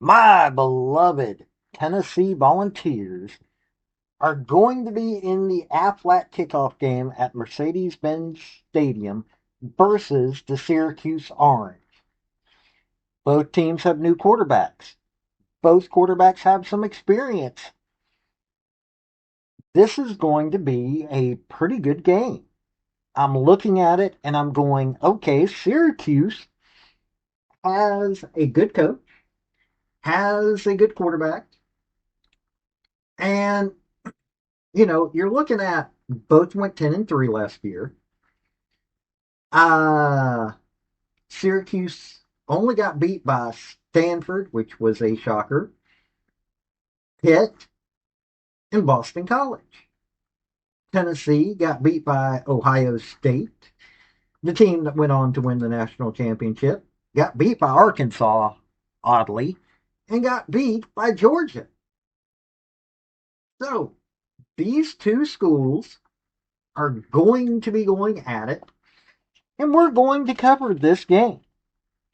My beloved Tennessee Volunteers are going to be in the Aflac Kickoff game at Mercedes Benz Stadium versus the Syracuse Orange. Both teams have new quarterbacks. Both quarterbacks have some experience. This is going to be a pretty good game. I'm looking at it and I'm going, okay, Syracuse has a good coach, has a good quarterback, and you're looking at both went 10-3 last year. Uh, Syracuse only got beat by Stanford, which was a shocker, Pitt, and Boston College. Tennessee got beat by Ohio State, the team that went on to win the national championship, got beat by Arkansas, oddly, and got beat by Georgia. So these two schools are going to be going at it, and we're going to cover this game.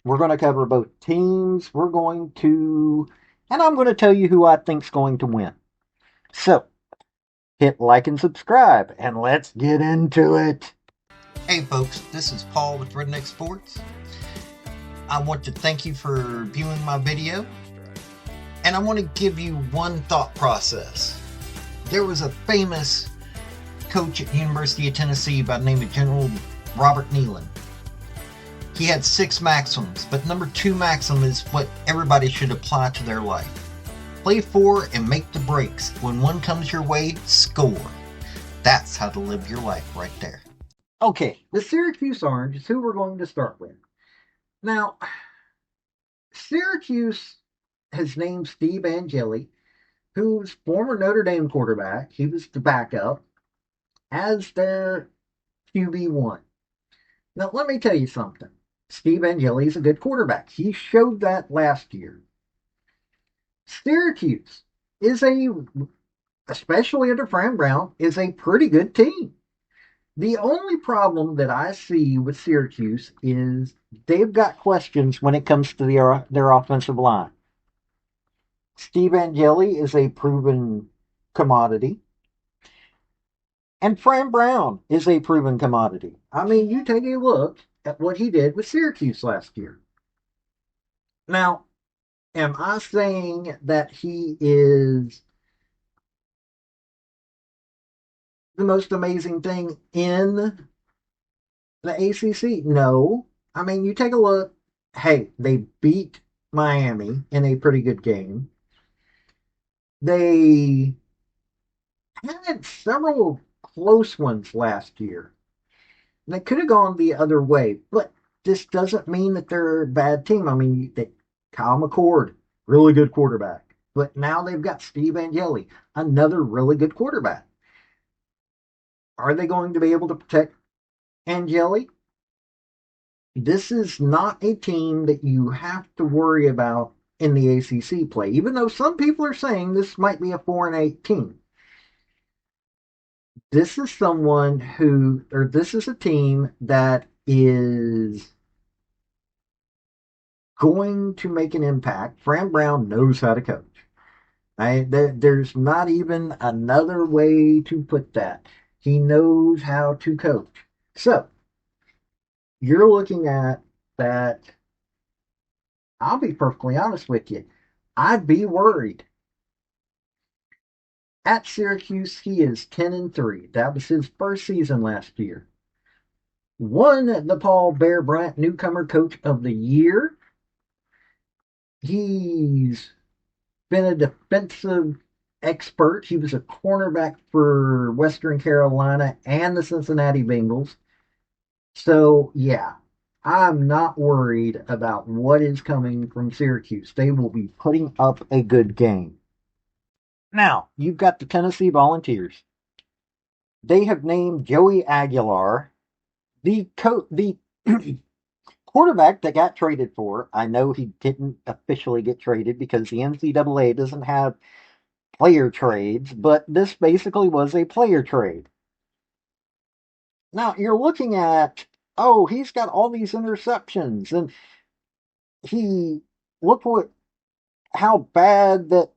We're going to cover both teams. And I'm going to tell you who I think's going to win. So, hit like and subscribe, and let's get into it. Hey folks, this is Paul with Redneck Sports. I want to thank you for viewing my video, and I want to give you one thought process. There was a famous coach at the University of Tennessee by the name of General Robert Neyland. He had 6 maxims, but number 2 maxim is what everybody should apply to their life. Play for and make the breaks. When one comes your way, score. That's how to live your life right there. Okay, the Syracuse Orange is who we're going to start with. Now, Syracuse has named Steve Angeli, who's former Notre Dame quarterback. He was the backup, as their QB1. Now, let me tell you something. Steve Angeli is a good quarterback. He showed that last year. Syracuse is especially under Fran Brown, is a pretty good team. The only problem that I see with Syracuse is they've got questions when it comes to their offensive line. Steve Angeli is a proven commodity, and Fran Brown is a proven commodity. I mean, you take a look at what he did with Syracuse last year. Now, am I saying that he is the most amazing thing in the ACC? No. I mean, you take a look. Hey, they beat Miami in a pretty good game. They had several close ones last year. They could have gone the other way, but this doesn't mean that they're a bad team. I mean, Kyle McCord, really good quarterback. But now they've got Steve Angeli, another really good quarterback. Are they going to be able to protect Angeli? This is not a team that you have to worry about in the ACC play, even though some people are saying this might be a 4-8 team. This is this is a team that is going to make an impact. Fran Brown knows how to coach. There's not even another way to put that. He knows how to coach. So, you're looking at that. I'll be perfectly honest with you. I'd be worried. At Syracuse, he is 10-3. That was his first season last year. Won the Paul Bear Bryant Newcomer Coach of the Year. He's been a defensive expert. He was a cornerback for Western Carolina and the Cincinnati Bengals. So, yeah, I'm not worried about what is coming from Syracuse. They will be putting up a good game. Now, you've got the Tennessee Volunteers. They have named Joey Aguilar the quarterback that got traded for. I know he didn't officially get traded because the NCAA doesn't have player trades, but this basically was a player trade. Now you're looking at, oh, he's got all these interceptions, and he look what how bad that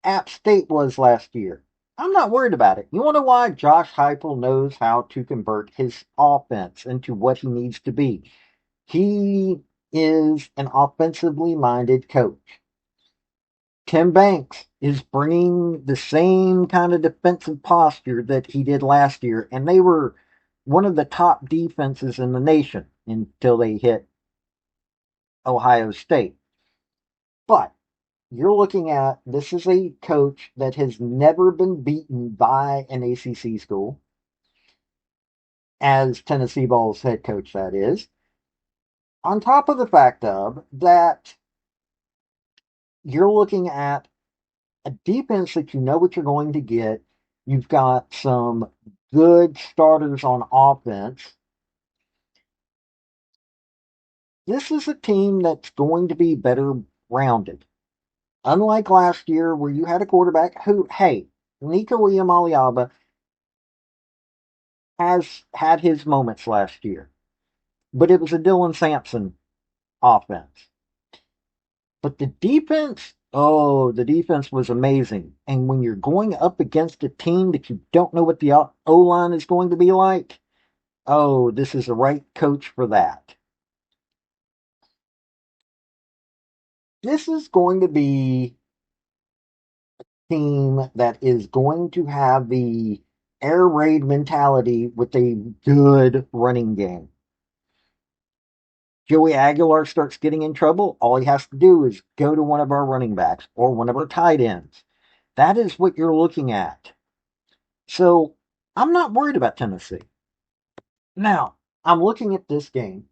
App State was last year. I'm not worried about it. You want to know why? Josh Heupel knows how to convert his offense into what he needs to be. He is an offensively minded coach. Tim Banks is bringing the same kind of defensive posture that he did last year, and they were one of the top defenses in the nation until they hit Ohio State. But you're looking at this is a coach that has never been beaten by an ACC school, as Tennessee Vols head coach, that is. On top of the fact of that, you're looking at a defense that you know what you're going to get. You've got some good starters on offense. This is a team that's going to be better rounded. Unlike last year where you had a quarterback who, hey, Nico Iamaleava has had his moments last year, but it was a Dylan Sampson offense. But the defense, oh, the defense was amazing. And when you're going up against a team that you don't know what the O line is going to be like, oh, this is the right coach for that. This is going to be a team that is going to have the air raid mentality with a good running game. Joey Aguilar starts getting in trouble, all he has to do is go to one of our running backs or one of our tight ends. That is what you're looking at. So I'm not worried about Tennessee. Now, I'm looking at this game.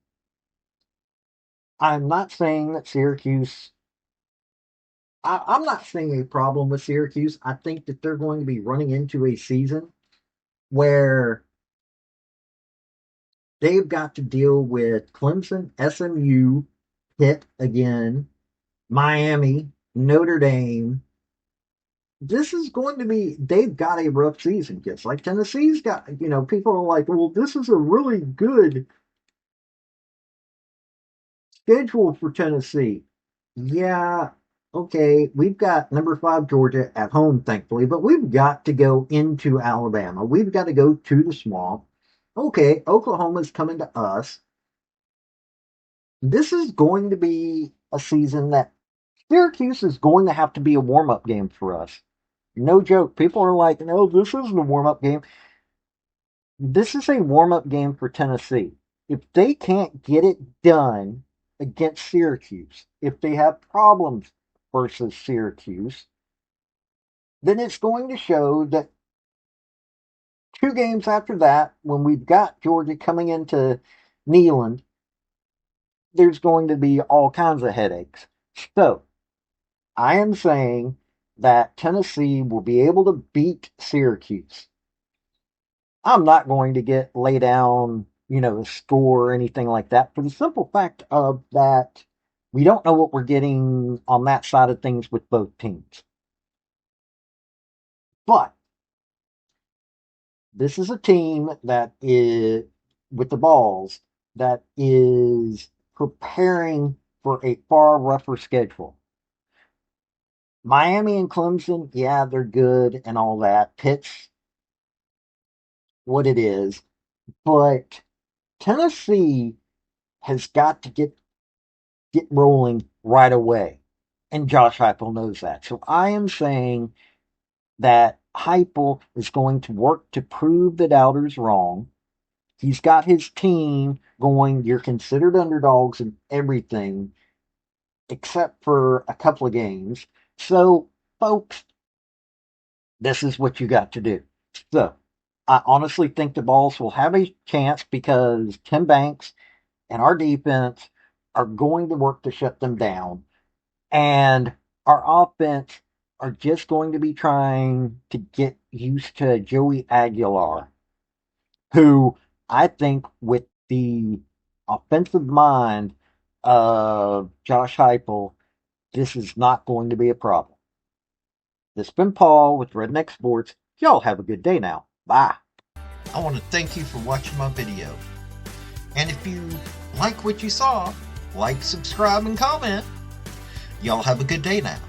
I'm not saying that Syracuse, I'm not seeing a problem with Syracuse. I think that they're going to be running into a season where they've got to deal with Clemson, SMU, Pitt again, Miami, Notre Dame. This is going to be, they've got a rough season, just like Tennessee's got, people are like, well, this is a really good schedule for Tennessee. Yeah, okay, we've got number 5 Georgia at home, thankfully, but we've got to go into Alabama. We've got to go to the swamp. Okay, Oklahoma's coming to us. This is going to be a season that Syracuse is going to have to be a warm up game for us. No joke. People are like, no, this isn't a warm up game. This is a warm up game for Tennessee. If they can't get it done against Syracuse, if they have problems versus Syracuse, then it's going to show that 2 games after that, when we've got Georgia coming into Neyland, there's going to be all kinds of headaches. So, I am saying that Tennessee will be able to beat Syracuse. I'm not going to get lay down, a score or anything like that for the simple fact of that we don't know what we're getting on that side of things with both teams. But this is a team that is with the Vols that is preparing for a far rougher schedule. Miami and Clemson, yeah, they're good and all that. Pitt's what it is, but Tennessee has got to get rolling right away. And Josh Heupel knows that. So I am saying that Heupel is going to work to prove the doubters wrong. He's got his team going, you're considered underdogs in everything except for a couple of games. So, folks, this is what you got to do. So, I honestly think the Vols will have a chance because Tim Banks and our defense are going to work to shut them down. And our offense are just going to be trying to get used to Joey Aguilar, who I think with the offensive mind of Josh Heupel, this is not going to be a problem. This has been Paul with Redneck Sports. Y'all have a good day now. Bye. I want to thank you for watching my video. And if you like what you saw, like, subscribe, and comment. Y'all have a good day now.